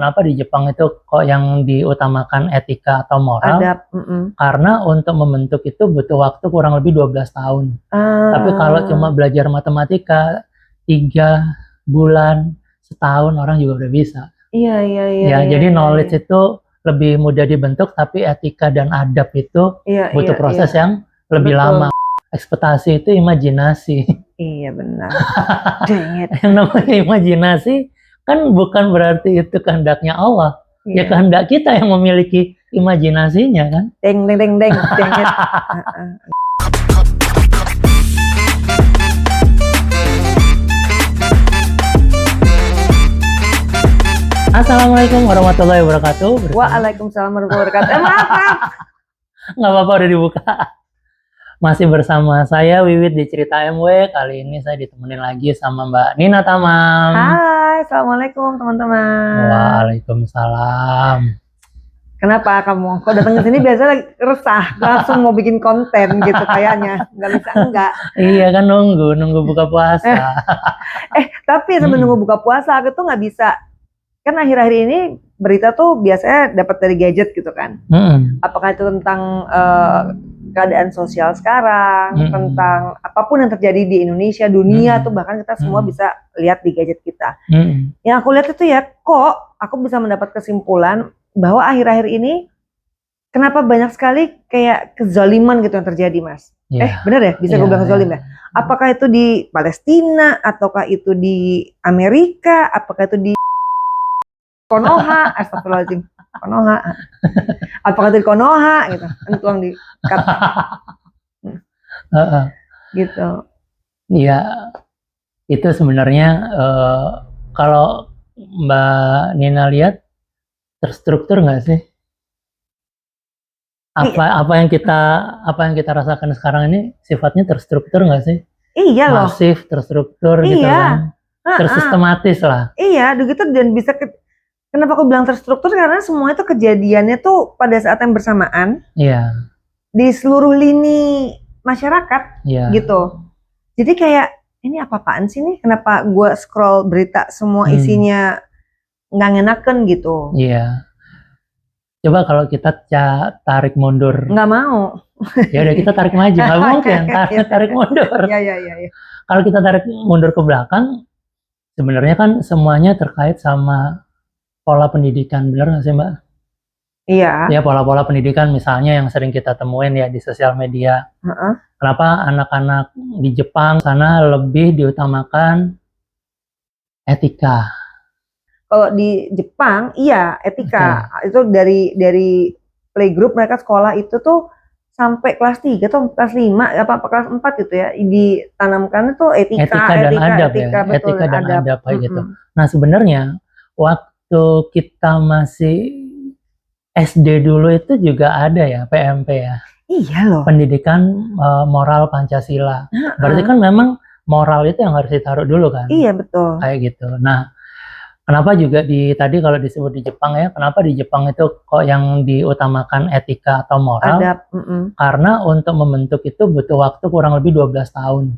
kenapa di Jepang itu kok yang diutamakan etika atau moral? Adab. Karena untuk membentuk itu butuh waktu kurang lebih 12 tahun. Tapi kalau cuma belajar matematika 3 bulan, setahun orang juga udah bisa. Iya. Jadi knowledge itu lebih mudah dibentuk, tapi etika dan adab itu butuh proses yang lebih lama. Ekspektasi itu imajinasi. Iya benar. Dang it. Yang namanya imajinasi kan bukan berarti itu kehendaknya Allah. Ya kehendak kita yang memiliki imajinasinya kan. Deng. Dang it. Assalamualaikum warahmatullahi wabarakatuh. Waalaikumsalam warahmatullahi wabarakatuh. Maaf. Nggak apa-apa, udah dibuka. Masih bersama saya Wiwit di Cerita MW. Kali ini saya ditemenin lagi sama Mbak Nina Tamam. Hai, assalamualaikum teman-teman. Waalaikumsalam. Kenapa kamu? Kok datang ke sini biasa lagi resah, langsung mau bikin konten gitu kayaknya. Nggak bisa enggak. Iya kan, nunggu buka puasa. Tapi sambil nunggu buka puasa, aku tuh nggak bisa. Kan akhir-akhir ini berita tuh biasanya dapat dari gadget gitu kan. Apakah itu tentang keadaan sosial sekarang, tentang apapun yang terjadi di Indonesia, dunia tuh bahkan kita semua bisa lihat di gadget kita. Yang aku lihat itu ya, kok aku bisa mendapat kesimpulan bahwa akhir-akhir ini kenapa banyak sekali kayak kezaliman gitu yang terjadi, Mas. Benar ya? Bisa gue bilang kezalim ya? Apakah itu di Palestina, ataukah itu di Amerika, apakah itu di Konoha, astagfirullahaladzim, Konoha, apakah itu di Konoha gitu, tolong di cut. Gitu. Iya, itu sebenarnya kalau Mbak Nina lihat terstruktur nggak sih? Apa yang kita rasakan sekarang ini sifatnya terstruktur nggak sih? Iya loh. Masif, terstruktur gitu kan, tersistematis lah. Iya, begitu dan bisa kenapa aku bilang terstruktur karena semua itu kejadiannya tuh pada saat yang bersamaan. Iya. Di seluruh lini masyarakat gitu. Jadi kayak ini apa-apaan sih nih? Kenapa gue scroll berita semua isinya nggak ngenaken gitu? Iya. Coba kalau kita tarik mundur. Nggak mau. Ya udah kita tarik maju. Nggak mungkin tarik mundur. Iya. Kalau kita tarik mundur ke belakang, sebenarnya kan semuanya terkait sama pola pendidikan, benar nggak sih Mbak? Iya. Ya pola-pola pendidikan misalnya yang sering kita temuin ya di sosial media. Kenapa anak-anak di Jepang sana lebih diutamakan etika? Kalau di Jepang, iya etika. Itu dari playgroup mereka sekolah itu tuh sampai kelas 3 atau kelas 5, apa kelas 4 gitu ya, ditanamkan itu etika dan adab ya. Betul, etika dan adab kayak gitu. Nah sebenarnya waktu kita masih SD dulu itu juga ada ya PMP ya. Iya loh. Pendidikan moral Pancasila. Berarti kan memang moral itu yang harus ditaruh dulu kan. Iya betul. Kayak gitu. Nah, kenapa juga tadi kalau disebut di Jepang ya, kenapa di Jepang itu kok yang diutamakan etika atau moral? Adab. Karena untuk membentuk itu butuh waktu kurang lebih 12 tahun.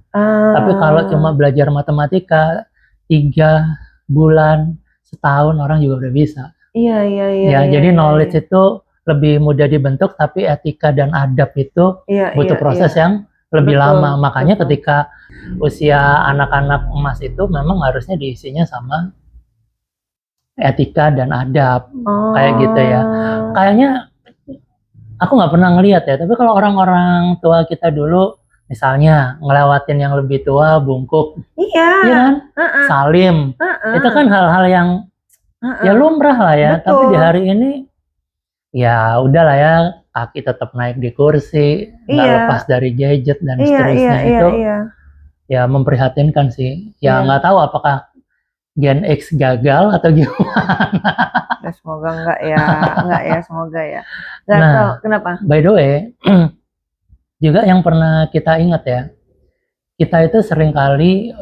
Tapi kalau cuma belajar matematika 3 bulan, setahun orang juga udah bisa. Iya. Jadi knowledge itu lebih mudah dibentuk, tapi etika dan adab itu butuh proses yang lebih lama. Makanya ketika usia anak-anak emas itu memang harusnya diisinya sama etika dan adab, kayak gitu ya. Kayaknya aku nggak pernah ngelihat ya, tapi kalau orang-orang tua kita dulu, misalnya ngelewatin yang lebih tua, bungkuk, kan? Salim, itu kan hal-hal yang ya lumrah lah ya. Betul. Tapi di hari ini ya udahlah ya, kaki tetap naik di kursi, nggak lepas dari gadget dan seterusnya. Itu ya memprihatinkan sih. Ya nggak tahu apakah Gen X gagal atau gimana. Semoga enggak ya, semoga ya. Nggak tahu kenapa. By the way, juga yang pernah kita ingat ya, kita itu seringkali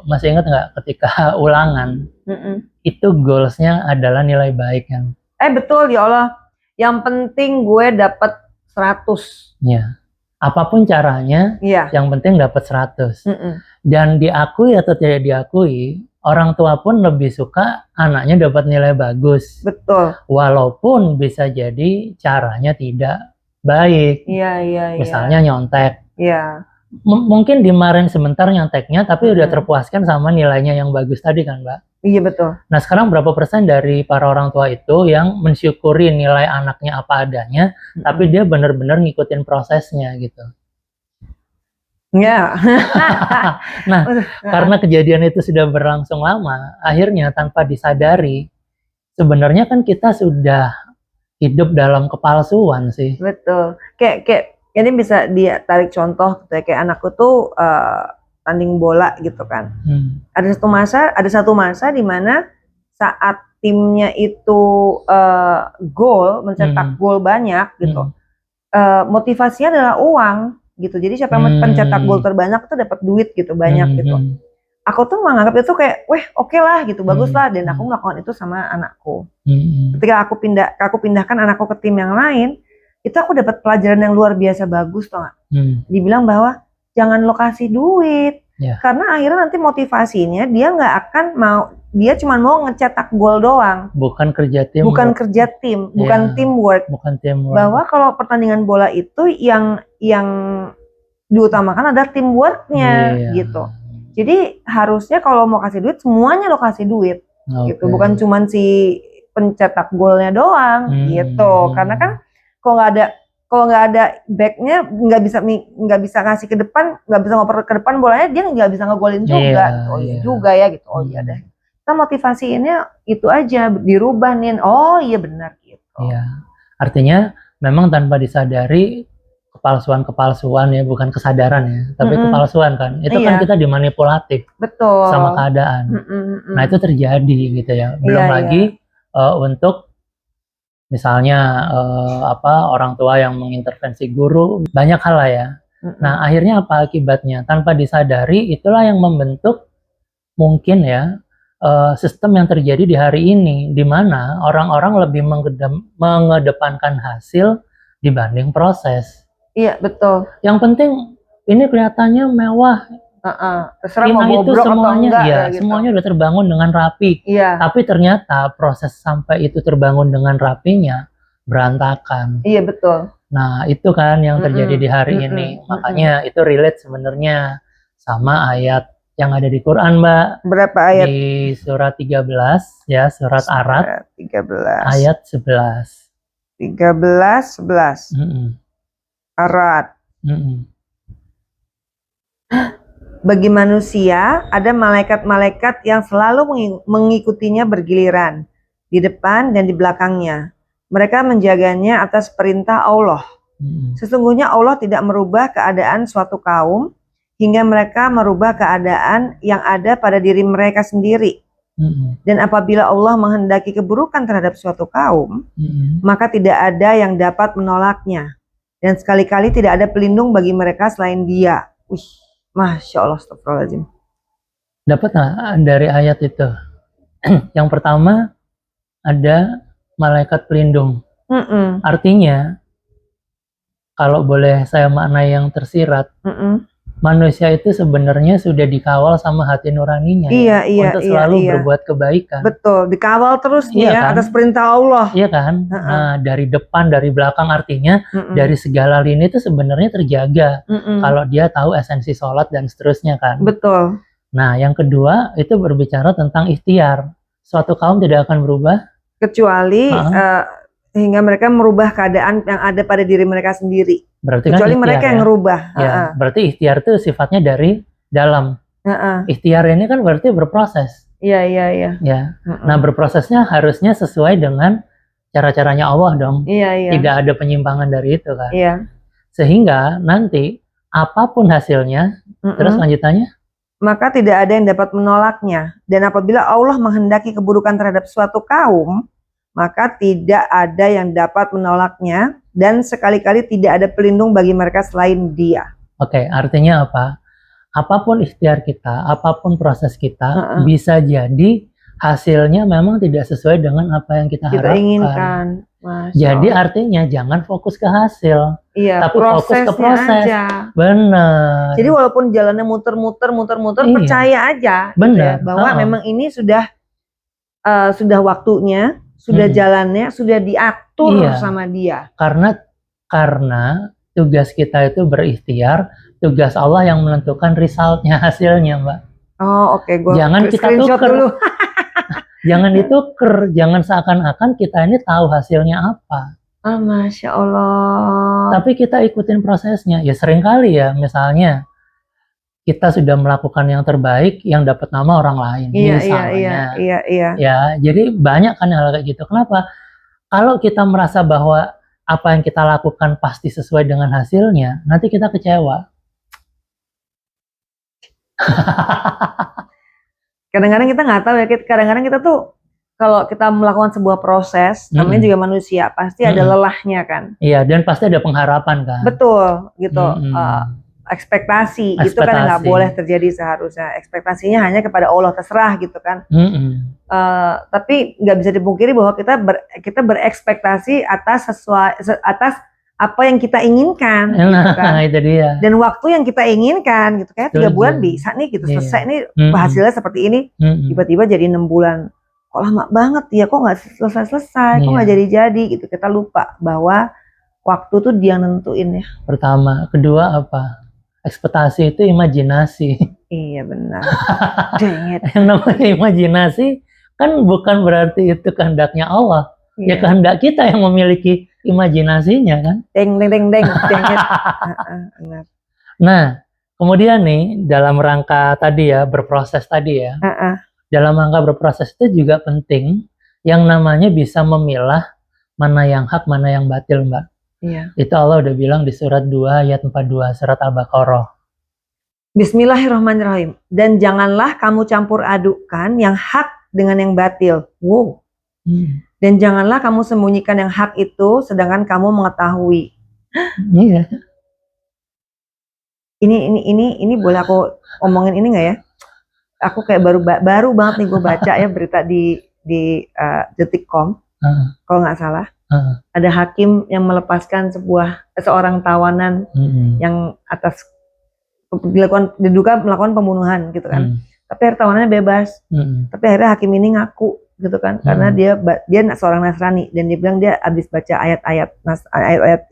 masih ingat nggak ketika ulangan itu goalsnya adalah nilai baik kan? Betul ya Allah, yang penting gue dapat 100. Ya, apapun caranya, yang penting dapat 100. Dan diakui atau tidak diakui, orang tua pun lebih suka anaknya dapat nilai bagus. Betul. Walaupun bisa jadi caranya tidak baik. Iya. Misalnya nyontek. Iya. Mungkin dimarahin sebentar nyonteknya, tapi udah terpuaskan sama nilainya yang bagus tadi kan, Mbak? Iya, betul. Nah, sekarang berapa persen dari para orang tua itu yang mensyukuri nilai anaknya apa adanya, tapi dia benar-benar ngikutin prosesnya gitu. Ya. Nah, karena kejadian itu sudah berlangsung lama, akhirnya tanpa disadari, sebenarnya kan kita sudah hidup dalam kepalsuan sih. Betul. Kayak ini bisa dia tarik contoh, kayak anakku tuh tanding bola gitu kan. Ada satu masa di mana saat timnya itu mencetak gol banyak gitu. Motivasinya adalah uang gitu. Jadi siapa yang pencetak gol terbanyak itu dapat duit gitu, banyak gitu. Aku tuh menganggap itu kayak, oke lah gitu, bagus lah, dan aku melakukan itu sama anakku. Ketika aku pindahkan anakku ke tim yang lain, itu aku dapat pelajaran yang luar biasa bagus, toh nggak? Dibilang bahwa jangan lo kasih duit, karena akhirnya nanti motivasinya dia nggak akan mau, dia cuma mau ngecetak gol doang. Bukan kerja tim. Bukan teamwork. Bahwa kalau pertandingan bola itu yang diutamakan ada teamworknya gitu. Jadi harusnya kalau mau kasih duit, semuanya lo kasih duit, gitu. Bukan cuma si pencetak golnya doang, gitu. Karena kan kalau nggak ada backnya, nggak bisa ngasih ke depan, nggak bisa ngoper ke depan bolanya, dia nggak bisa ngegolin juga. Juga ya gitu. Oh iya deh. Kita motivasinya itu aja dirubah nih. Oh iya benar gitu. Iya. Artinya memang tanpa disadari kepalsuan ya, bukan kesadaran ya, tapi kepalsuan kan. Itu kan kita dimanipulatif. Betul. Sama keadaan. Nah, itu terjadi gitu ya. Belum lagi untuk misalnya orang tua yang mengintervensi guru, banyak hal lah ya. Nah, akhirnya apa akibatnya? Tanpa disadari, itulah yang membentuk mungkin ya sistem yang terjadi di hari ini, di mana orang-orang lebih mengedepankan hasil dibanding proses. Iya, betul. Yang penting ini kelihatannya mewah. Terserah mau itu bobrok semuanya, atau enggak, ya, gitu. semuanya udah terbangun dengan rapi. Tapi ternyata proses sampai itu terbangun dengan rapinya berantakan. Iya, betul. Nah, itu kan yang terjadi di hari ini. Makanya itu relate sebenarnya sama ayat yang ada di Quran, Mbak. Berapa ayat? Di surat 13 ya, surat Ar-Ra'd 13. ayat 11. 11. Ar-Ra'd. Bagi manusia ada malaikat-malaikat yang selalu mengikutinya bergiliran di depan dan di belakangnya. Mereka menjaganya atas perintah Allah. Sesungguhnya Allah tidak merubah keadaan suatu kaum hingga mereka merubah keadaan yang ada pada diri mereka sendiri. Dan apabila Allah menghendaki keburukan terhadap suatu kaum, maka tidak ada yang dapat menolaknya. Dan sekali-kali tidak ada pelindung bagi mereka selain Dia. Masya Allah, astagfirullahaladzim. Dapat nggak dari ayat itu? Yang pertama, ada malaikat pelindung. Artinya, kalau boleh saya maknai yang tersirat, manusia itu sebenarnya sudah dikawal sama hati nuraninya untuk selalu berbuat kebaikan. Betul, dikawal terus kan? Atas perintah Allah. Iya kan? Nah, dari depan, dari belakang, artinya dari segala lini itu sebenarnya terjaga. Kalau dia tahu esensi sholat dan seterusnya kan. Betul. Nah, yang kedua itu berbicara tentang ikhtiar. Suatu kaum tidak akan berubah kecuali hingga mereka merubah keadaan yang ada pada diri mereka sendiri. Berarti kecuali kan mereka yang ngerubah. Berarti ikhtiar itu sifatnya dari dalam. Ikhtiar ini kan berarti berproses. Iya. Nah, berprosesnya harusnya sesuai dengan cara-caranya Allah dong. Tidak ada penyimpangan dari itu kan. Sehingga nanti apapun hasilnya, terus lanjutannya, maka tidak ada yang dapat menolaknya. Dan apabila Allah menghendaki keburukan terhadap suatu kaum, maka tidak ada yang dapat menolaknya, dan sekali-kali tidak ada pelindung bagi mereka selain Dia. Oke, artinya apa? Apapun ikhtiar kita, apapun proses kita, bisa jadi hasilnya memang tidak sesuai dengan apa yang kita harapkan. Inginkan. Jadi artinya jangan fokus ke hasil, iya, tapi fokus ke proses. Aja. Bener. Jadi walaupun jalannya muter-muter, iya. Percaya aja, bener, gitu ya, bahwa memang ini sudah waktunya, sudah jalannya, sudah diatur sama Dia. Karena tugas kita itu berikhtiar, tugas Allah yang menentukan resultnya, hasilnya, Mbak. Oh, oke. Jangan kita tuker dulu. Jangan dituker, jangan seakan-akan kita ini tahu hasilnya apa. Masya Allah. Tapi kita ikutin prosesnya. Ya seringkali ya, misalnya kita sudah melakukan yang terbaik, yang dapat nama orang lain. Iya. Ya, jadi banyak kan hal kayak gitu. Kenapa? Kalau kita merasa bahwa apa yang kita lakukan pasti sesuai dengan hasilnya, nanti kita kecewa. Kadang-kadang kita nggak tahu ya, kadang-kadang kita tuh kalau kita melakukan sebuah proses, namanya juga manusia, pasti ada lelahnya kan. Iya, dan pasti ada pengharapan kan. Betul, gitu. Ekspektasi, itu kan nggak boleh terjadi seharusnya. Ekspektasinya hanya kepada Allah, terserah gitu kan. Tapi nggak bisa dipungkiri bahwa kita berekspektasi atas apa yang kita inginkan, gitu kan. Itu dia. Dan waktu yang kita inginkan, gitu kayak 3 bulan bisa nih, gitu selesai nih hasilnya seperti ini, tiba-tiba jadi 6 bulan, kok lama banget ya, kok nggak selesai, kok nggak jadi, gitu. Kita lupa bahwa waktu tuh Dia nentuin ya. Pertama, kedua apa? Ekspektasi itu imajinasi. Iya benar. Yang namanya imajinasi kan bukan berarti itu kehendaknya Allah. Ya kehendak kita yang memiliki imajinasinya kan. Deng. Nah, kemudian nih dalam rangka tadi ya, berproses tadi ya. Dalam rangka berproses itu juga penting yang namanya bisa memilah mana yang hak, mana yang batil, Mbak. Iya. Itu Allah udah bilang di surat 2 ayat 42 surat Al-Baqarah. Bismillahirrahmanirrahim. Dan janganlah kamu campur adukan yang hak dengan yang batil. Wow. Dan janganlah kamu sembunyikan yang hak itu sedangkan kamu mengetahui. Iya. Ini boleh aku omongin ini nggak ya? Aku kayak baru banget nih gue baca ya berita di Detik.com. Kalau nggak salah. Ada hakim yang melepaskan seorang tawanan yang atas diduga melakukan pembunuhan gitu kan. Tapi akhirnya tawanannya bebas. Tapi akhirnya hakim ini ngaku gitu kan, karena dia seorang Nasrani dan dia bilang dia habis baca ayat-ayat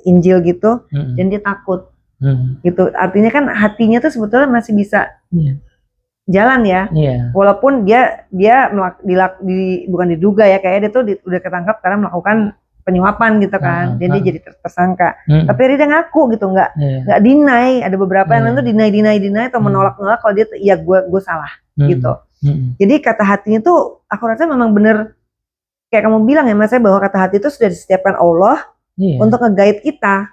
Injil gitu, dan dia takut gitu. Artinya kan hatinya tuh sebetulnya masih bisa jalan ya, walaupun dia bukan diduga ya, kayak dia tuh udah ketangkap karena melakukan penyuapan gitu kan, dan dia jadi tersangka. Tapi dia ngaku gitu, nggak deny. Ada beberapa yang lain tuh deny atau menolak kalau dia iya gue salah gitu. Jadi kata hatinya tuh aku rasa memang bener kayak kamu bilang ya Mas, bahwa kata hati itu sudah disediakan Allah untuk nge-guide kita.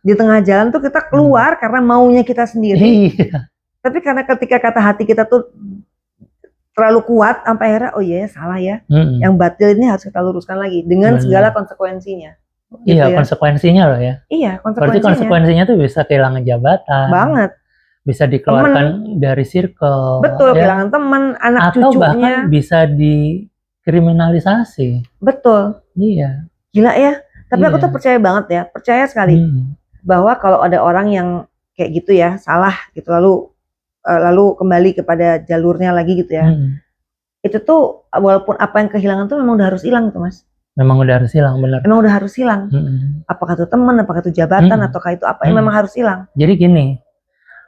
Di tengah jalan tuh kita keluar karena maunya kita sendiri. Tapi karena ketika kata hati kita tuh terlalu kuat sampai akhirnya oh iya salah ya. Yang batil ini harus kita luruskan lagi dengan segala konsekuensinya. Gitu ya. Konsekuensinya loh ya. Iya, konsekuensinya. Berarti konsekuensinya tuh bisa kehilangan jabatan. Banget. Bisa dikeluarkan dari circle. Betul, kehilangan teman, anak atau cucunya. Bahkan bisa dikriminalisasi. Betul. Iya. Gila ya. Tapi aku tuh percaya banget ya, percaya sekali bahwa kalau ada orang yang kayak gitu ya, salah gitu lalu kembali kepada jalurnya lagi gitu ya. Itu tuh walaupun apa yang kehilangan tuh memang udah harus hilang tuh Mas. Memang udah harus hilang, benar. Memang udah harus hilang. Apakah itu teman, apakah itu jabatan, ataukah itu apa yang memang harus hilang. Jadi gini,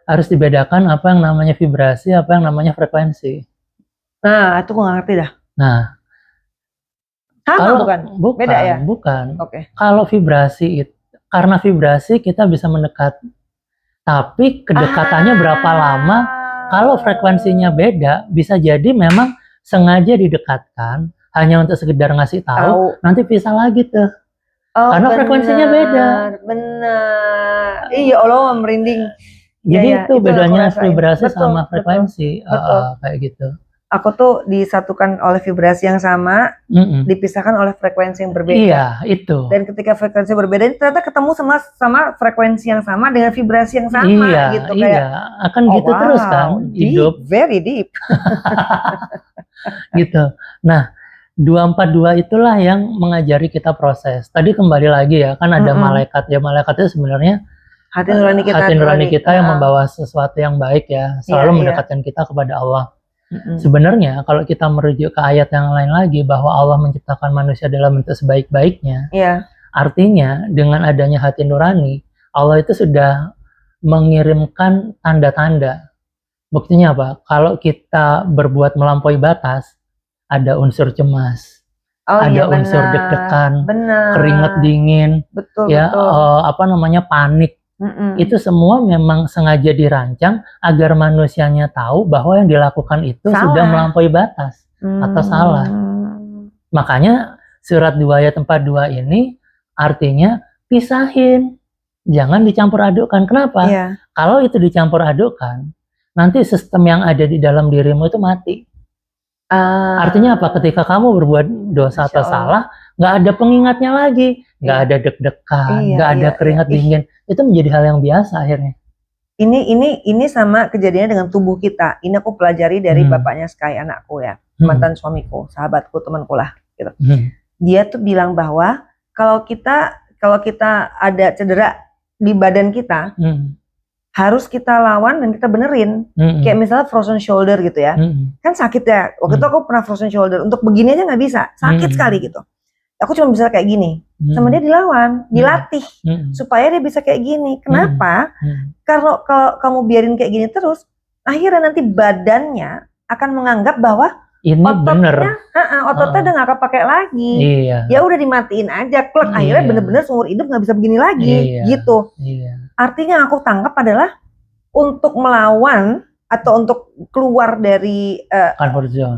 harus dibedakan apa yang namanya vibrasi, apa yang namanya frekuensi. Nah, itu gue gak ngerti dah. Nah, sama bukan? Beda ya? Bukan. Oke. Kalau vibrasi itu, karena vibrasi kita bisa mendekat. Tapi kedekatannya berapa lama? Kalau frekuensinya beda, bisa jadi memang sengaja didekatkan hanya untuk sekedar ngasih tahu. Nanti pisah lagi tuh. Karena frekuensinya beda. Benar. Iya, Allah merinding. Jadi itu bedanya vibrasi sama frekuensi. Kayak gitu. Aku tuh disatukan oleh vibrasi yang sama, dipisahkan oleh frekuensi yang berbeda. Iya, itu. Dan ketika frekuensi berbeda, ternyata ketemu sama frekuensi yang sama dengan vibrasi yang sama. Iya, gitu. Iya, akan gitu terus kan hidup. Very deep. Gitu. Nah, 242 itulah yang mengajari kita proses. Tadi kembali lagi ya, kan ada malaikat ya. Malaikat itu sebenarnya hati nurani kita yang membawa sesuatu yang baik ya, selalu mendekatkan kita kepada Allah. Sebenarnya kalau kita merujuk ke ayat yang lain lagi bahwa Allah menciptakan manusia dalam bentuk sebaik-baiknya, artinya dengan adanya hati nurani, Allah itu sudah mengirimkan tanda-tanda. Buktinya apa? Kalau kita berbuat melampaui batas, ada unsur cemas, ada unsur deg-degan, keringat dingin, panik. Itu semua memang sengaja dirancang agar manusianya tahu bahwa yang dilakukan itu sudah melampaui batas atau salah. Makanya surat 2 ayat 42 ini artinya pisahin, jangan dicampur adukkan. Kenapa? Kalau itu dicampur adukkan, nanti sistem yang ada di dalam dirimu itu mati. Artinya apa? Ketika kamu berbuat dosa atau salah, nggak ada pengingatnya lagi, nggak ada deg-degan, nggak ada keringat dingin. Itu menjadi hal yang biasa akhirnya. Ini sama kejadiannya dengan tubuh kita. Ini aku pelajari dari bapaknya Sky, anakku ya, mantan suamiku, sahabatku, temanku lah. Gitu. Dia tuh bilang bahwa kalau kita ada cedera di badan kita, harus kita lawan dan kita benerin. Kayak misalnya frozen shoulder gitu ya. Kan sakit ya. Waktu itu aku pernah frozen shoulder. Untuk begini aja nggak bisa. Sakit sekali gitu. Aku cuma bisa kayak gini. Sama dia dilawan, dilatih. Supaya dia bisa kayak gini. Kenapa? Karena kalau kamu biarin kayak gini terus, akhirnya nanti badannya akan menganggap bahwa ini bener. Ototnya udah nggak kepake lagi. Ya udah dimatiin aja. Klek. Akhirnya bener-bener seumur hidup nggak bisa begini lagi. Gitu. Artinya yang aku tangkap adalah untuk melawan atau untuk keluar dari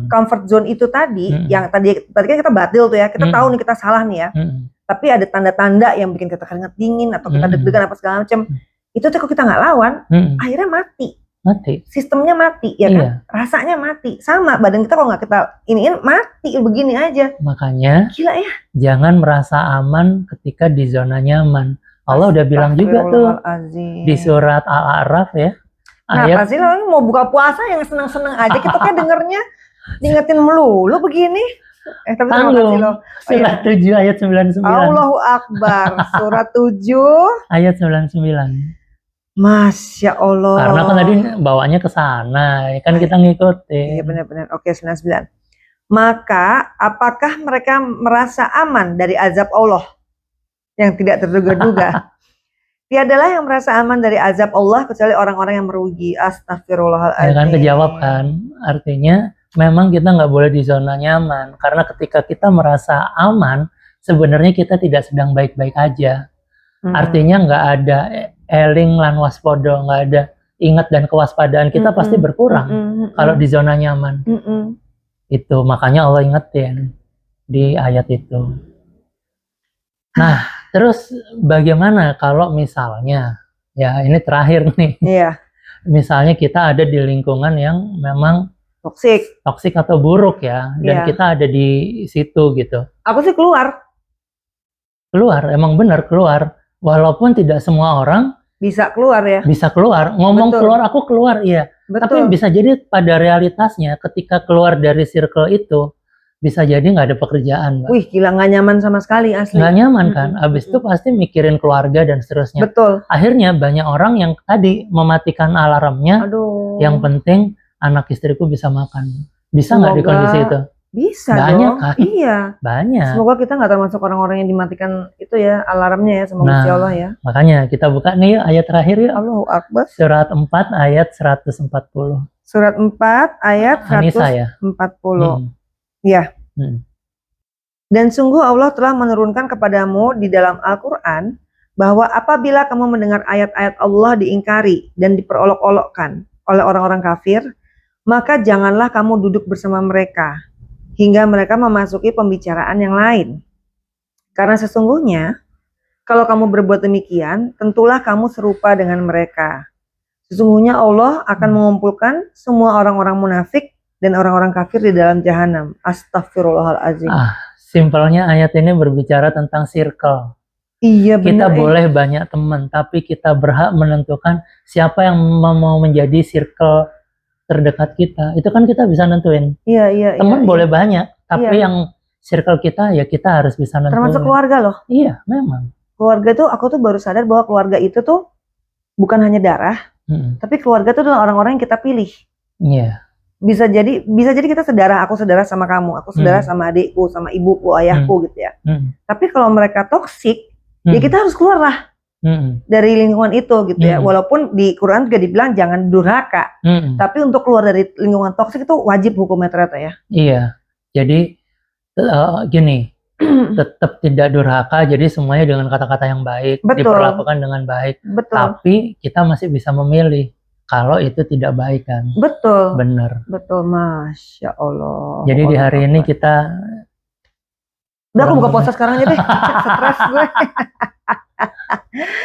comfort zone itu tadi, yang tadi kan kita batil tuh ya, kita tahu nih kita salah nih ya, tapi ada tanda-tanda yang bikin kita keringat dingin atau kita deg-degan apa segala macam, itu tuh kalau kita nggak lawan, akhirnya mati, sistemnya mati, ya kan, rasanya mati, sama badan kita kalau nggak kita iniin mati begini aja. Makanya gila ya, jangan merasa aman ketika di zona nyaman. Allah udah bilang juga tuh di surat Al-A'raf ya. Nah pasti lo mau buka puasa yang seneng-seneng aja kita kayak dengernya diingetin melulu begini. Tapi tanggung. Surat 7 ayat 99. Allahu Akbar. Surat 7 ayat 99. Masya Allah. Karena kan tadi bawanya ke sana, kan kita ngikutin. Iya benar-benar. Oke, 99. Maka apakah mereka merasa aman dari azab Allah yang tidak terduga-duga? Tiadalah yang merasa aman dari azab Allah kecuali orang-orang yang merugi. Astagfirullahaladzim. Ya kan kejawab kan. Artinya memang kita nggak boleh di zona nyaman. Karena ketika kita merasa aman, sebenarnya kita tidak sedang baik-baik aja. Artinya nggak ada eling lan waspodo, nggak ada ingat dan kewaspadaan kita pasti berkurang kalau di zona nyaman. Itu makanya Allah ingetin di ayat itu. Nah, terus bagaimana kalau misalnya, ya ini terakhir nih, misalnya kita ada di lingkungan yang memang toksik atau buruk ya, dan kita ada di situ gitu. Aku sih keluar, emang benar keluar, walaupun tidak semua orang bisa keluar ya. Bisa keluar, ngomong keluar, aku keluar, iya. Tapi bisa jadi pada realitasnya ketika keluar dari circle itu, bisa jadi nggak ada pekerjaan, Mbak. Wih, gila, nggak nyaman sama sekali asli. Nggak nyaman kan? Abis itu pasti mikirin keluarga dan seterusnya. Betul. Akhirnya banyak orang yang tadi mematikan alarmnya. Aduh. Yang penting anak istriku bisa makan. Bisa nggak di kondisi itu? Bisa banyak dong. Kan? Iya. Banyak. Semoga kita nggak termasuk orang-orang yang dimatikan itu ya alarmnya ya sama Gusti Allah ya. Makanya kita buka nih ayat terakhir ya. Allahu Akbar. Surat 4 ayat 140. Surat 4 ayat 140. Ya. Ya. Dan sungguh Allah telah menurunkan kepadamu di dalam Al-Quran bahwa apabila kamu mendengar ayat-ayat Allah diingkari dan diperolok-olokkan oleh orang-orang kafir, maka janganlah kamu duduk bersama mereka hingga mereka memasuki pembicaraan yang lain. Karena sesungguhnya kalau kamu berbuat demikian, tentulah kamu serupa dengan mereka. Sesungguhnya Allah akan mengumpulkan semua orang-orang munafik dan orang-orang kafir di dalam jahanam. Astagfirullahaladzim. Simpelnya ayat ini berbicara tentang circle. Iya benar. Kita boleh banyak teman, tapi kita berhak menentukan siapa yang mau menjadi circle terdekat kita, itu kan kita bisa nentuin. Teman boleh banyak, tapi yang circle kita ya kita harus bisa nentuin. Termasuk keluarga loh. Iya, memang. Keluarga tuh aku tuh baru sadar bahwa keluarga itu tuh bukan hanya darah, tapi keluarga tuh adalah orang-orang yang kita pilih. Iya. Bisa jadi kita sedarah, aku sedarah sama kamu, aku sedarah sama adikku, sama ibuku, ayahku gitu ya. Tapi kalau mereka toksik, ya kita harus keluar lah dari lingkungan itu gitu ya. Walaupun di Quran juga dibilang jangan durhaka, tapi untuk keluar dari lingkungan toksik itu wajib hukumnya ternyata ya. Iya, jadi gini, tetap tidak durhaka, jadi semuanya dengan kata-kata yang baik, diperlakukan dengan baik. Tapi kita masih bisa memilih kalau itu tidak baik kan. Betul. Bener. Betul, Masya Allah. Jadi di hari ini kita udah aku buka puasa sekarang aja deh. Stres gue.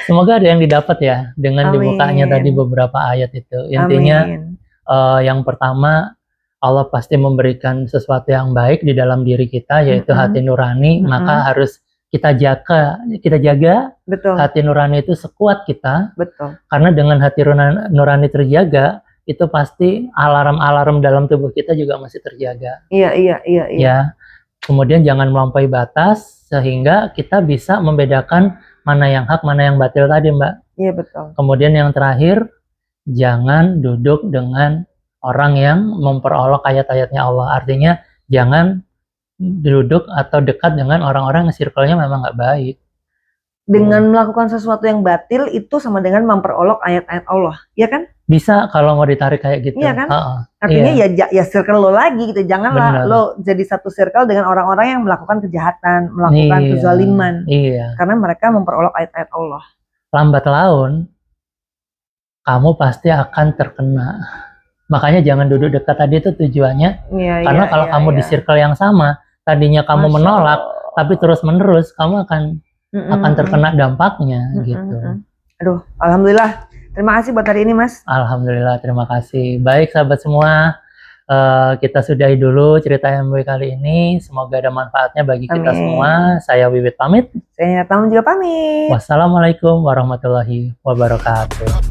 Semoga ada yang didapat ya dengan dibukanya tadi beberapa ayat itu. Intinya yang pertama, Allah pasti memberikan sesuatu yang baik di dalam diri kita, yaitu hati nurani. Maka harus kita jaga. Betul. Hati nurani itu sekuat kita. Betul. Karena dengan hati nurani terjaga, itu pasti alarm-alarm dalam tubuh kita juga masih terjaga. Iya. Ya. Kemudian jangan melampaui batas sehingga kita bisa membedakan mana yang hak, mana yang batil tadi, Mbak. Iya, betul. Kemudian yang terakhir, jangan duduk dengan orang yang memperolok ayat-ayatnya Allah. Artinya jangan duduk atau dekat dengan orang-orang yang circle-nya memang nggak baik. Dengan melakukan sesuatu yang batil itu sama dengan memperolok ayat-ayat Allah, ya kan? Bisa kalau mau ditarik kayak gitu. Iya kan? Artinya ya circle lo lagi gitu. Janganlah lo jadi satu circle dengan orang-orang yang melakukan kejahatan, melakukan kezaliman. Iya. Karena mereka memperolok ayat-ayat Allah. Lambat laun kamu pasti akan terkena. Makanya jangan duduk dekat tadi itu tujuannya. Karena kalau kamu di circle yang sama, tadinya kamu menolak, tapi terus-menerus kamu akan terkena dampaknya gitu. Aduh, alhamdulillah. Terima kasih buat hari ini, Mas. Alhamdulillah, terima kasih. Baik, sahabat semua, kita sudahi dulu cerita MW kali ini. Semoga ada manfaatnya bagi kita semua. Saya Wiwit pamit. Saya Tamu juga pamit. Wassalamualaikum warahmatullahi wabarakatuh.